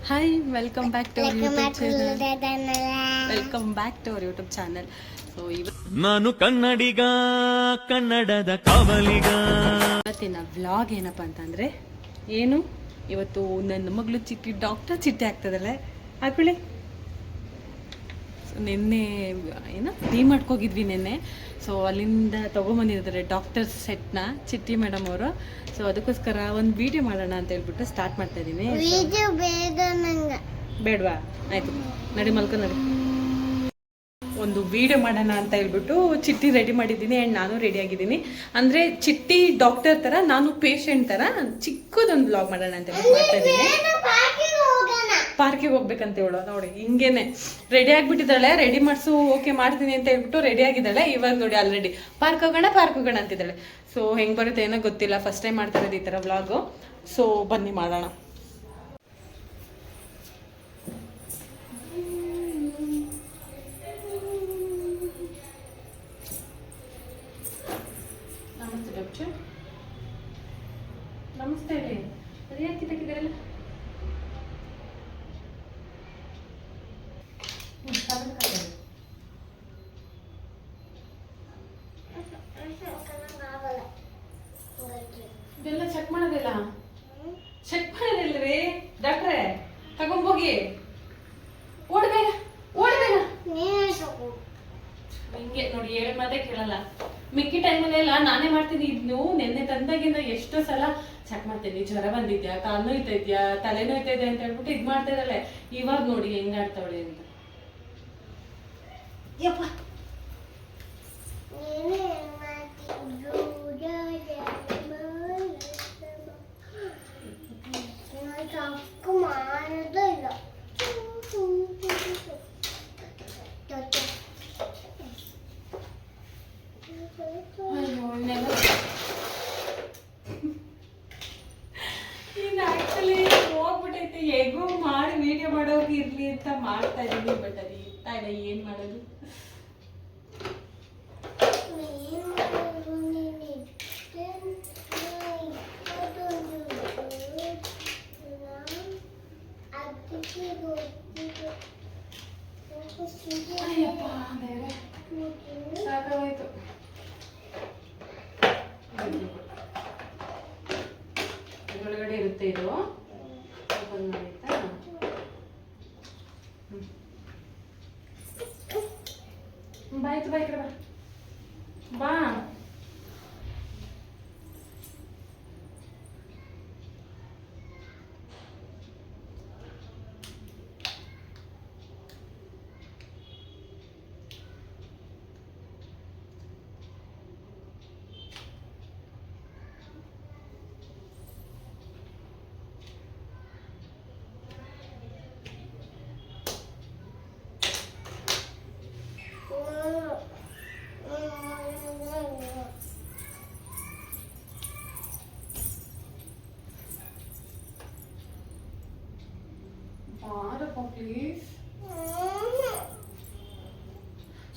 Hi welcome back to our YouTube channel. So ನಾನು ಕನ್ನಡಿಗ, ಕನ್ನಡದ ಕಾವಲಿಗ. ಇವತ್ತಿನ ವ್ಲಾಗ್ ಏನಪ್ಪ ಅಂತಂದರೆ ಏನು, ಇವತ್ತು ನನ್ನ ಮಗಳು ಚಿಟ್ಟಿ ಡಾಕ್ಟರ್ ಚಿಟ್ಟಿ ಆಗ್ತದಲ್ಲ ಹಾಕೊಳ್ಳಿ. ನಿನ್ನೆ ಏನೋ ಡಿಮಾರ್ಟ್ಗೆ ಹೋಗಿದ್ವಿ ನಿನ್ನೆ. ಸೊ ಅಲ್ಲಿಂದ ತೊಗೊಂಬಂದಿದ್ದಾರೆ ಡಾಕ್ಟರ್ ಸೆಟ್ನ ಚಿಟ್ಟಿ ಮೇಡಮ್ ಅವರು. ಸೊ ಅದಕ್ಕೋಸ್ಕರ ಒಂದು ವಿಡಿಯೋ ಮಾಡೋಣ ಅಂತ ಹೇಳ್ಬಿಟ್ಟು ಸ್ಟಾರ್ಟ್ ಮಾಡ್ತಾ ಇದ್ದೀನಿ. ಬೇಡವಾ? ಆಯಿತು, ನಡಿ ಮಲ್ಕೊಂಡು ನಡಿ. ಒಂದು ವಿಡಿಯೋ ಮಾಡೋಣ ಅಂತ ಹೇಳ್ಬಿಟ್ಟು ಚಿಟ್ಟಿ ರೆಡಿ ಮಾಡಿದ್ದೀನಿ ಆ್ಯಂಡ್ ನಾನು ರೆಡಿ ಆಗಿದ್ದೀನಿ. ಅಂದರೆ ಚಿಟ್ಟಿ ಡಾಕ್ಟರ್ ಥರ, ನಾನು ಪೇಷಂಟ್ ಥರ ಚಿಕ್ಕದೊಂದು ಬ್ಲಾಗ್ ಮಾಡೋಣ ಅಂತ ಮಾಡ್ತಾ ಇದ್ದೀನಿ. ಪಾರ್ಕಿಗೆ ಹೋಗ್ಬೇಕಂತ ಹೇಳೋ ನೋಡಿ, ಹಿಂಗೇನೆ ರೆಡಿ ಆಗಿಬಿಟ್ಟಿದ್ದಾಳೆ. ರೆಡಿ ಮಾಡಿಸು ಓಕೆ ಮಾಡ್ತೀನಿ ಅಂತ ಹೇಳ್ಬಿಟ್ಟು ರೆಡಿ ಆಗಿದ್ದಾಳೆ. ಇವಾಗ ನೋಡಿ ಆಲ್ರೆಡಿ ಪಾರ್ಕ್ ಹೋಗೋಣ ಅಂತಿದ್ದಾಳೆ. ಸೊ ಹೆಂಗೆ ಬರುತ್ತೆ ಏನೋ ಗೊತ್ತಿಲ್ಲ, ಫಸ್ಟ್ ಟೈಮ್ ಮಾಡ್ತಾ ಇರೋದು ಈ ಥರ ವ್ಲಾಗು. ಸೊ ಬನ್ನಿ ಮಾಡೋಣ. ನಮಸ್ತೆ ಡಾಕ್ಟರ್. ನಮಸ್ತೆ ರೀ. ಅದು ಯಾಕೆ ಕಿತ್ತಾಕಿದ್ದೀರಲ್ಲ? ಇದೆಲ್ಲ ಚೆಕ್ ಮಾಡೋದಿಲ್ಲ ರೀ ಡಾಕ್ಟ್ರೇ. ತಗೊಂಬೋಗಿ, ಓಡ್ಬೇಡ. ಹಿಂಗೆ ನೋಡಿ, ಹೇಳಿ ಮಾತೇ ಕೇಳಲ್ಲ. ಮಿಕ್ಕಿ ಟೈಮಲ್ಲೆಲ್ಲ ನಾನೇ ಮಾಡ್ತೀನಿ. ಇದ್ನು ನೆನ್ನೆ ತಂದಾಗಿಂದ ಎಷ್ಟೋ ಸಲ ಚೆಕ್ ಮಾಡ್ತೀನಿ. ಜ್ವರ ಬಂದಿದ್ಯಾ, ಕಾಲು ನೋಯ್ತಾ ಇದ್ಯಾ, ತಲೆ ನೋಯ್ತಾ ಇದೆ ಅಂತ ಹೇಳ್ಬಿಟ್ಟು ಇದು ಮಾಡ್ತಾ ಇದ್ದಾಳೆ. ಇವಾಗ ನೋಡಿ ಹೆಂಗಾಡ್ತಾವಳೆ ಅಂತ. ಯಪ್ಪ ಇನ್ನು ಆಕ್ಚುಲಿ ಹೋಗ್ಬಿಟ್ಟೈತೆ. ಹೇಗೋ ಮಾಡಿ ವಿಡಿಯೋ ಮಾಡೋಗಿ ಇರ್ಲಿ ಅಂತ ಮಾಡ್ತಾ ಇದೀನಿ. ಬಟ್ ಅದು ಇರ್ತಾ ಇಲ್ಲ, ಏನ್ ಮಾಡೋದು? ಸಾಕಾಗೋಯ್ತು. ಒಳಗಡೆ ಇರುತ್ತೆ ಇದು. ಓಪನ್ ಮಾಡಿತ್ತಾ? ಬಾಯ್ತು ಬಾಯ್ ಕಡೆ ಬಾ. ಪ್ಲೀಸ್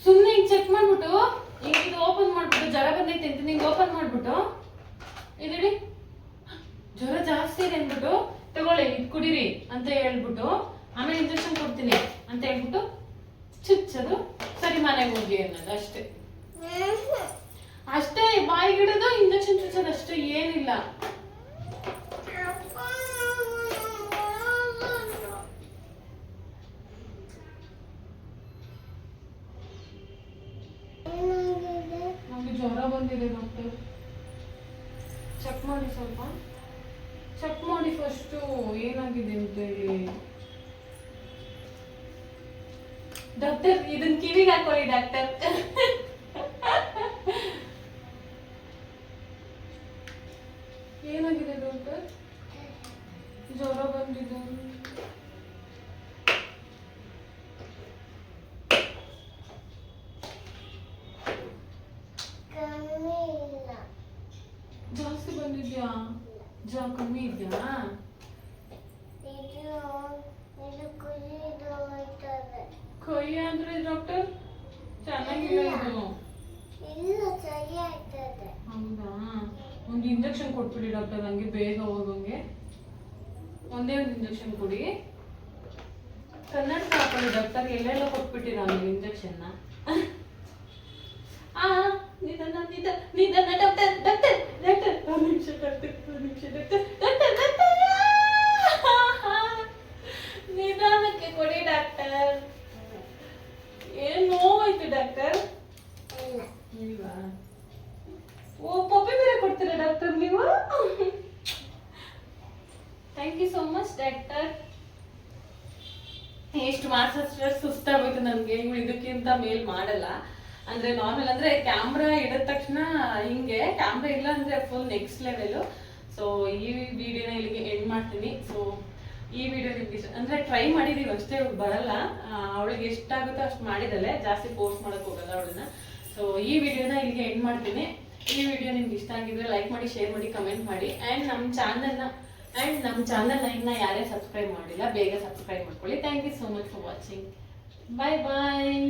ಸುಮ್ಮನೆ ಹಿಂಗೆ ಚೆಕ್ ಮಾಡ್ಬಿಟ್ಟು, ಈಗ ಇದು ಓಪನ್ ಮಾಡ್ಬಿಟ್ಟು ಜ್ವರ ಬಂದೈತೆ ಅಂತ ನಿಂಗೆ ಓಪನ್ ಮಾಡ್ಬಿಟ್ಟು ಇದಿಡಿ, ಜ್ವರ ಜಾಸ್ತಿ ಇದೆ ಅಂದ್ಬಿಟ್ಟು ತಗೊಳ್ಳಿ ಇದು ಕುಡೀರಿ ಅಂತ ಹೇಳ್ಬಿಟ್ಟು ಆಮೇಲೆ ಇಂಜೆಕ್ಷನ್ ಕೊಡ್ತೀನಿ ಅಂತ ಹೇಳ್ಬಿಟ್ಟು ಚುಚ್ಚೋದು, ಸರಿ ಮನೆಗೆ ಹೋಗಿ ಅನ್ನೋದು ಅಷ್ಟೇ. ಅಷ್ಟೇ, ಬಾಯಿಗಿಡೋದು ಇಂಜೆಕ್ಷನ್ ಚುಚ್ಚೋದು ಅಷ್ಟೇ, ಏನಿಲ್ಲ. ಜ್ವರ ಬಂದಿದೆ ಡಾಕ್ಟರ್, ಚೆಕ್ ಮಾಡಿ, ಸ್ವಲ್ಪ ಚೆಕ್ ಮಾಡಿ ಫಸ್ಟು ಏನಾಗಿದೆ ಅಂತ ಹೇಳಿ. ಡಾಕ್ಟರ್ ಇದನ್ನ ಕಿವಿಗೆ ಹಾಕೊಳ್ಳಿ ಡಾಕ್ಟರ್. ಏನಾಗಿದೆ ಡಾಕ್ಟರ್? ಜ್ವರ ಬಂದಿದೆ. ಜಾಸ್ತಿ ಬಂದಿದ್ಯಾ? ಜ್ವರ ಕಮ್ಮಿ ಇದೆಯಾ? ಕೊಯ್ಯ ಅಂದ್ರೆ ಡಾಕ್ಟರ್ ಚೆನ್ನಾಗಿಲ್ಲ ಇದು. ಹೌದಾ? ಒಂದು ಇಂಜೆಕ್ಷನ್ ಕೊಟ್ಬಿಡಿ ಡಾಕ್ಟರ್, ನನಗೆ ಬೇಗ ಹೋಗೋಂಗೆ ಒಂದೇ ಒಂದು ಇಂಜೆಕ್ಷನ್ ಕೊಡಿ. ಕನ್ನಡಕ ಹಾಕೊಳ್ಳಿ ಡಾಕ್ಟರ್, ಎಲ್ಲೆಲ್ಲ ಕೊಟ್ಬಿಟ್ಟಿರ ಅವ್ನಿಗೆ ಇಂಜೆಕ್ಷನ್ನ. ನಿಧಾನ ನಿಧಾನ ನಿಧಾನ ಡಾಕ್ಟರ್ ಡಾಕ್ಟರ್ ಡಾಕ್ಟರ್, ಒಂದು ನಿಮಿಷ ಡಾಕ್ಟರ್, ಒಂದು ನಿಮಿಷ ಡಾಕ್ಟರ್ ಡಾಕ್ಟರ್ ಡಾಕ್ಟರ್, ನಿಧಾನಕ್ಕೆ ಕೊಡಿ ಡಾಕ್ಟರ್. ಏನ್ ನೋವಾಯ್ತು ಡಾಕ್ಟರ್? ಇಲ್ವಾ? ಓ ಪಪ್ಪಿ ಬೇರೆ ಕೊಡ್ತೀರಾ ಡಾಕ್ಟರ್ ನೀವು? Thank you so much doctor. ಎಷ್ಟು ಮಾಡಿಸಿದ್ರೆ ಸುಸ್ತಾಗೋಯ್ತು ನನಗೆ. ಇವ್ಳು ಇದಕ್ಕಿಂತ ಮೇಲ್ ಮಾಡಲ್ಲ. ಅಂದ್ರೆ ನಾರ್ಮಲ್ ಅಂದ್ರೆ ಕ್ಯಾಮ್ರಾ ಇಡದ ತಕ್ಷಣ ಹಿಂಗೆ, ಕ್ಯಾಮ್ರಾ ಇಲ್ಲ ಅಂದ್ರೆ ಫುಲ್ ನೆಕ್ಸ್ಟ್ ಲೆವೆಲ್. ಸೊ ಈ ವಿಡಿಯೋನ ಇಲ್ಲಿಗೆ ಎಂಡ್ ಮಾಡ್ತೀನಿ. ಸೊ ಈ ವಿಡಿಯೋ ನಿಮ್ಗೆ ಇಷ್ಟ ಅಂದ್ರೆ ಟ್ರೈ ಮಾಡಿದೀವಿ ಅಷ್ಟೇ, ಬರಲ್ಲ. ಅವಳಿಗೆ ಎಷ್ಟಾಗುತ್ತೋ ಅಷ್ಟು ಮಾಡಿದಲೆ, ಜಾಸ್ತಿ ಫೋರ್ಸ್ ಮಾಡಕ್ ಹೋಗಲ್ಲ ಅವಳನ್ನ. ಸೊ ಈ ವಿಡಿಯೋನ ಇಲ್ಲಿಗೆ ಎಂಡ್ ಮಾಡ್ತೀನಿ. ಈ ವಿಡಿಯೋ ನಿಮ್ಗೆ ಇಷ್ಟ ಆಗಿದ್ರೆ ಲೈಕ್ ಮಾಡಿ, ಶೇರ್ ಮಾಡಿ, ಕಮೆಂಟ್ ಮಾಡಿ. ಅಂಡ್ ನಮ್ಮ ಚಾನಲ್ನ ಇನ್ನ ಯಾರೇ ಸಬ್ಸ್ಕ್ರೈಬ್ ಮಾಡಿಲ್ಲ ಬೇಗ ಸಬ್ಸ್ಕ್ರೈಬ್ ಮಾಡ್ಕೊಳ್ಳಿ. Thank you so much for watching. Bye bye.